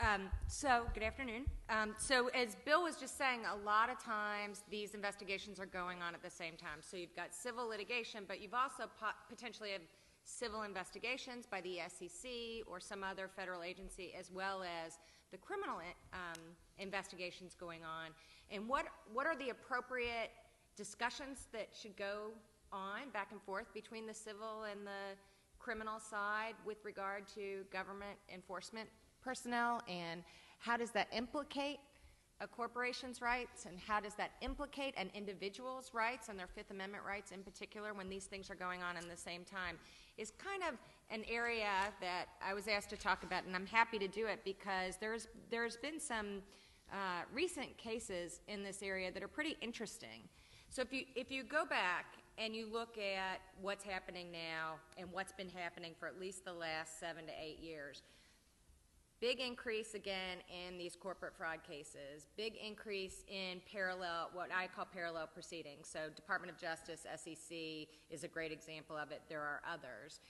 Good afternoon. So as Bill was just saying, a lot of times these investigations are going on at the same time. So you've got civil litigation, but you've also potentially have civil investigations by the SEC or some other federal agency, as well as the criminal investigations going on. And what are the appropriate discussions that should go on back and forth between the civil and the criminal side with regard to government enforcement personnel, and how does that implicate a corporation's rights, and how does that implicate an individual's rights and their Fifth Amendment rights in particular when these things are going on in the same time, is kind of an area that I was asked to talk about, and I'm happy to do it because there's been some recent cases in this area that are pretty interesting. So if you go back and you look at what's happening now and what's been happening for at least the last 7 to 8 years, big increase again in these corporate fraud cases, big increase in what I call parallel proceedings. So Department of Justice, SEC is a great example of it. There are others.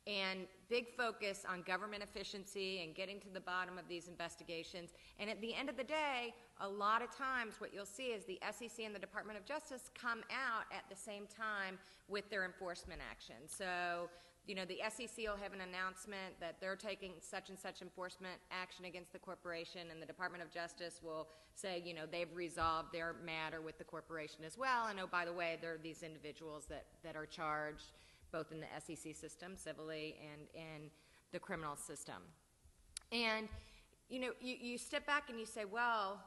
And big focus on government efficiency and getting to the bottom of these investigations. And at the end of the day, a lot of times what you'll see is the SEC and the Department of Justice come out at the same time with their enforcement action. So, you know, the SEC will have an announcement that they're taking such and such enforcement action against the corporation, and the Department of Justice will say, you know, they've resolved their matter with the corporation as well, and oh, by the way, there are these individuals that are charged both in the SEC system, civilly, and in the criminal system. And, you know, you step back and you say, well,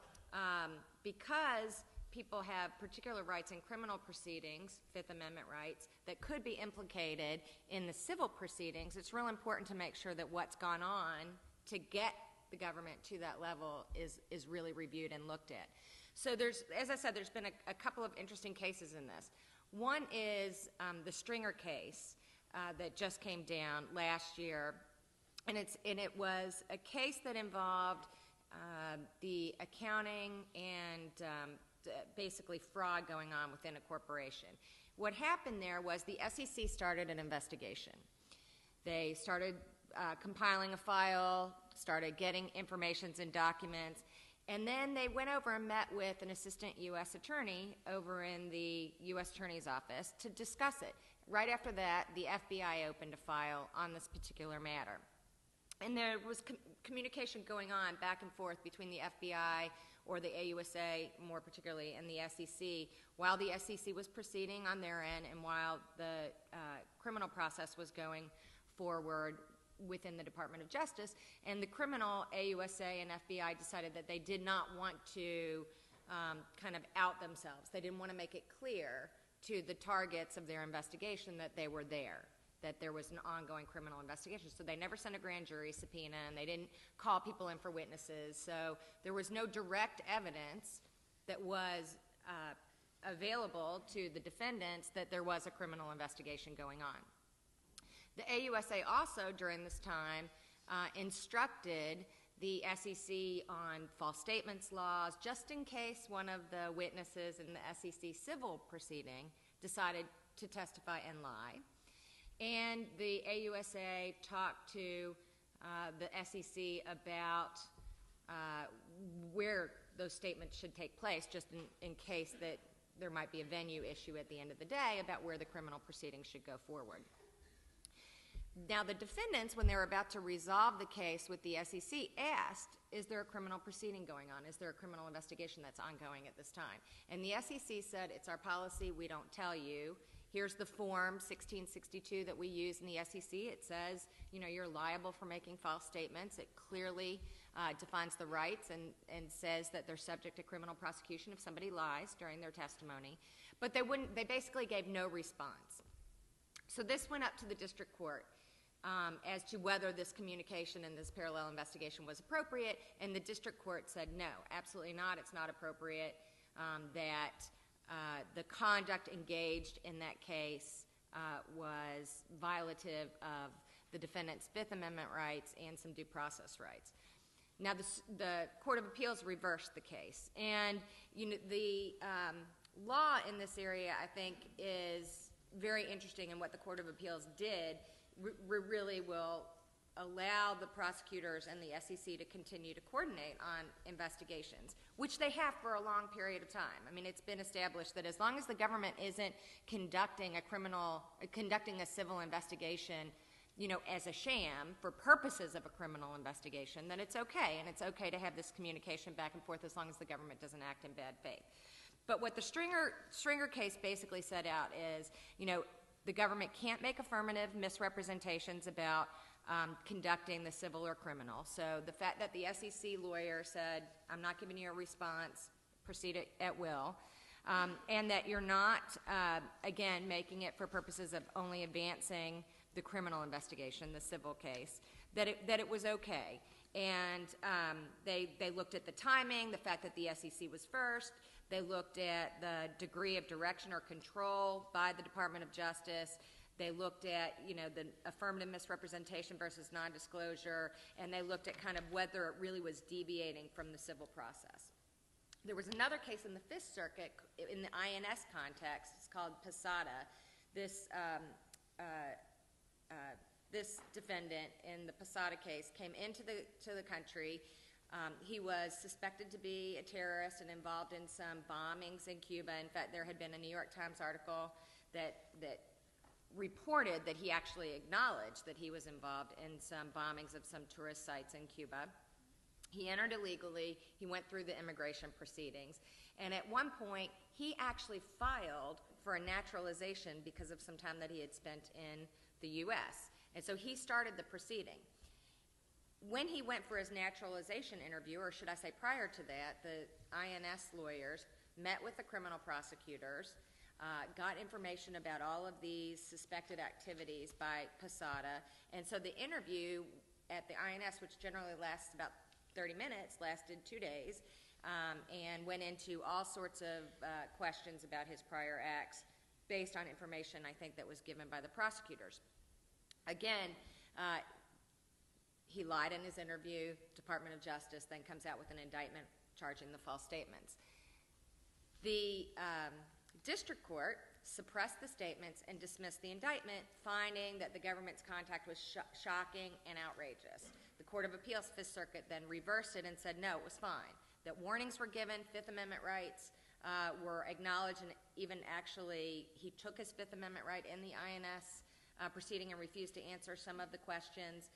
because people have particular rights in criminal proceedings, Fifth Amendment rights, that could be implicated in the civil proceedings, it's real important to make sure that what's gone on to get the government to that level is really reviewed and looked at. So there's, as I said, there's been a couple of interesting cases in this. One is the Stringer case that just came down last year, and it was a case that involved the accounting and basically fraud going on within a corporation. What happened there was the SEC started an investigation. They started compiling a file, started getting informations and documents, and then they went over and met with an assistant U.S. attorney over in the U.S. Attorney's Office to discuss it. Right after that, the FBI opened a file on this particular matter. And there was communication going on back and forth between the FBI or the AUSA, more particularly, and the SEC, while the SEC was proceeding on their end and while the criminal process was going forward within the Department of Justice. And the criminal AUSA and FBI decided that they did not want to kind of out themselves. They didn't want to make it clear to the targets of their investigation that they were there, that there was an ongoing criminal investigation. So they never sent a grand jury subpoena, and they didn't call people in for witnesses. So there was no direct evidence that was available to the defendants that there was a criminal investigation going on. The AUSA also, during this time, instructed the SEC on false statements laws, just in case one of the witnesses in the SEC civil proceeding decided to testify and lie. And the AUSA talked to the SEC about where those statements should take place, just in case that there might be a venue issue at the end of the day about where the criminal proceedings should go forward. Now, the defendants, when they were about to resolve the case with the SEC, asked, is there a criminal proceeding going on? Is there a criminal investigation that's ongoing at this time? And the SEC said, it's our policy, we don't tell you. Here's the form 1662 that we use in the SEC. It says, you know, you're liable for making false statements. It clearly defines the rights and says that they're subject to criminal prosecution if somebody lies during their testimony. But they basically gave no response. So this went up to the district court as to whether this communication and this parallel investigation was appropriate, and the district court said no, absolutely not, it's not appropriate, that the conduct engaged in that case was violative of the defendant's Fifth Amendment rights and some due process rights. Now, the Court of Appeals reversed the case, and you know, the law in this area, I think, is very interesting, and what the Court of Appeals did really will allow the prosecutors and the SEC to continue to coordinate on investigations, which they have for a long period of time. I mean, it's been established that as long as the government isn't conducting a civil investigation, you know, as a sham for purposes of a criminal investigation, then it's okay, and it's okay to have this communication back and forth as long as the government doesn't act in bad faith. But what the Stringer case basically set out is, you know, the government can't make affirmative misrepresentations about conducting the civil or criminal. So the fact that the SEC lawyer said, I'm not giving you a response, proceed at will, and that you're not, again, making it for purposes of only advancing the criminal investigation, the civil case, that it was okay. And they looked at the timing, the fact that the SEC was first. They looked at the degree of direction or control by the Department of Justice. They looked at, you know, the affirmative misrepresentation versus nondisclosure, and they looked at kind of whether it really was deviating from the civil process. There was another case in the Fifth Circuit in the INS context. It's called Posada. This defendant in the Posada case came into the country. He was suspected to be a terrorist and involved in some bombings in Cuba. In fact, there had been a New York Times article that reported that he actually acknowledged that he was involved in some bombings of some tourist sites in Cuba. He entered illegally. He went through the immigration proceedings. And at one point, he actually filed for a naturalization because of some time that he had spent in the U.S. And so he started the proceeding. When he went for his naturalization interview, or should I say prior to that, the INS lawyers met with the criminal prosecutors, got information about all of these suspected activities by Posada, and so the interview at the INS, which generally lasts about 30 minutes, lasted 2 days, and went into all sorts of questions about his prior acts based on information, I think, that was given by the prosecutors. Again, he lied in his interview. Department of Justice then comes out with an indictment charging the false statements. The district court suppressed the statements and dismissed the indictment, finding that the government's contact was shocking and outrageous. The Court of Appeals, Fifth Circuit, then reversed it and said, no, it was fine, that warnings were given, Fifth Amendment rights were acknowledged, and even actually he took his Fifth Amendment right in the INS proceeding and refused to answer some of the questions,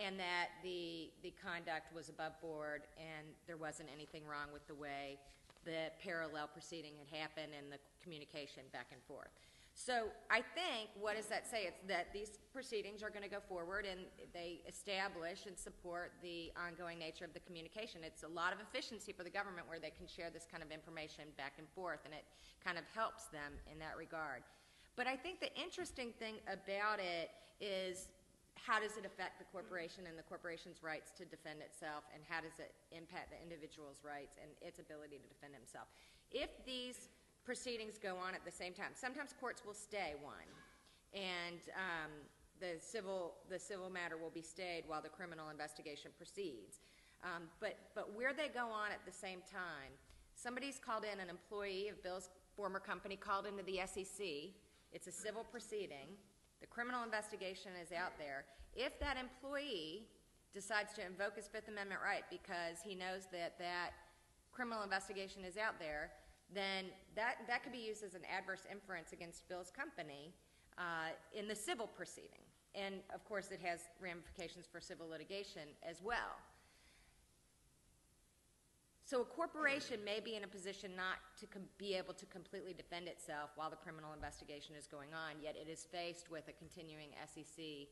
and that the conduct was above board and there wasn't anything wrong with the way the parallel proceeding had happened and the communication back and forth. So I think, what does that say? It's that these proceedings are going to go forward and they establish and support the ongoing nature of the communication. It's a lot of efficiency for the government where they can share this kind of information back and forth, and it kind of helps them in that regard. But I think the interesting thing about it is, how does it affect the corporation and the corporation's rights to defend itself, and how does it impact the individual's rights and its ability to defend himself? If these proceedings go on at the same time, sometimes courts will stay one, and the civil matter will be stayed while the criminal investigation proceeds. But where they go on at the same time, somebody's called in, an employee of Bill's former company called into the SEC. It's a civil proceeding. The criminal investigation is out there. If that employee decides to invoke his Fifth Amendment right because he knows that that criminal investigation is out there, then that could be used as an adverse inference against Bill's company in the civil proceeding. And, of course, it has ramifications for civil litigation as well. So a corporation may be in a position not to be able to completely defend itself while the criminal investigation is going on, yet it is faced with a continuing SEC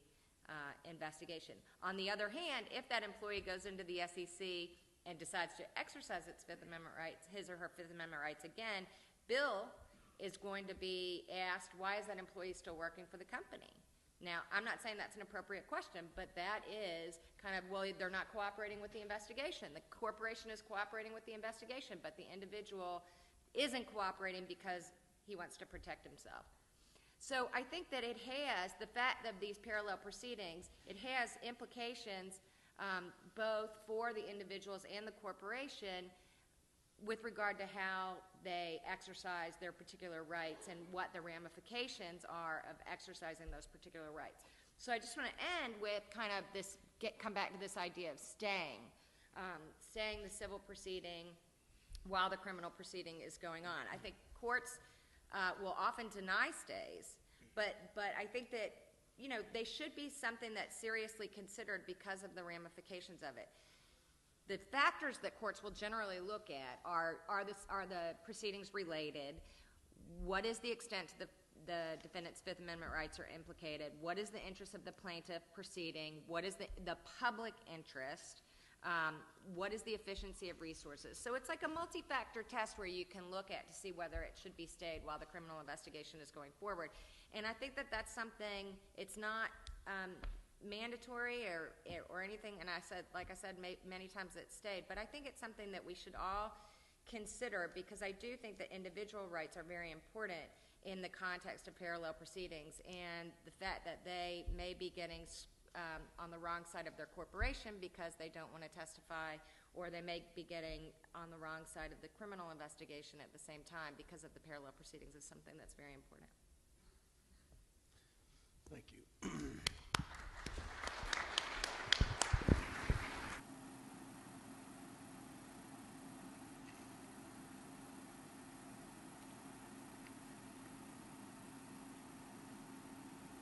investigation. On the other hand, if that employee goes into the SEC and decides to exercise its Fifth Amendment rights, his or her Fifth Amendment rights again, Bill is going to be asked, why is that employee still working for the company? Now, I'm not saying that's an appropriate question, but that is kind of, well, they're not cooperating with the investigation. The corporation is cooperating with the investigation, but the individual isn't cooperating because he wants to protect himself. So I think that it has, the fact of these parallel proceedings, it has implications both for the individuals and the corporation with regard to how they exercise their particular rights and what the ramifications are of exercising those particular rights. So I just want to end with kind of this come back to this idea of staying the civil proceeding while the criminal proceeding is going on. I think courts will often deny stays, but I think that, you know, they should be something that's seriously considered because of the ramifications of it. The factors that courts will generally look at are the proceedings related? What is the extent to the defendant's Fifth Amendment rights are implicated? What is the interest of the plaintiff proceeding? What is the public interest? What is the efficiency of resources? So it's like a multi-factor test where you can look at to see whether it should be stayed while the criminal investigation is going forward. And I think that that's something, it's not mandatory or anything, and like I said many times it stayed, but I think it's something that we should all consider, because I do think that individual rights are very important in the context of parallel proceedings, and the fact that they may be getting on the wrong side of their corporation because they don't want to testify, or they may be getting on the wrong side of the criminal investigation at the same time because of the parallel proceedings is something that's very important. Thank you.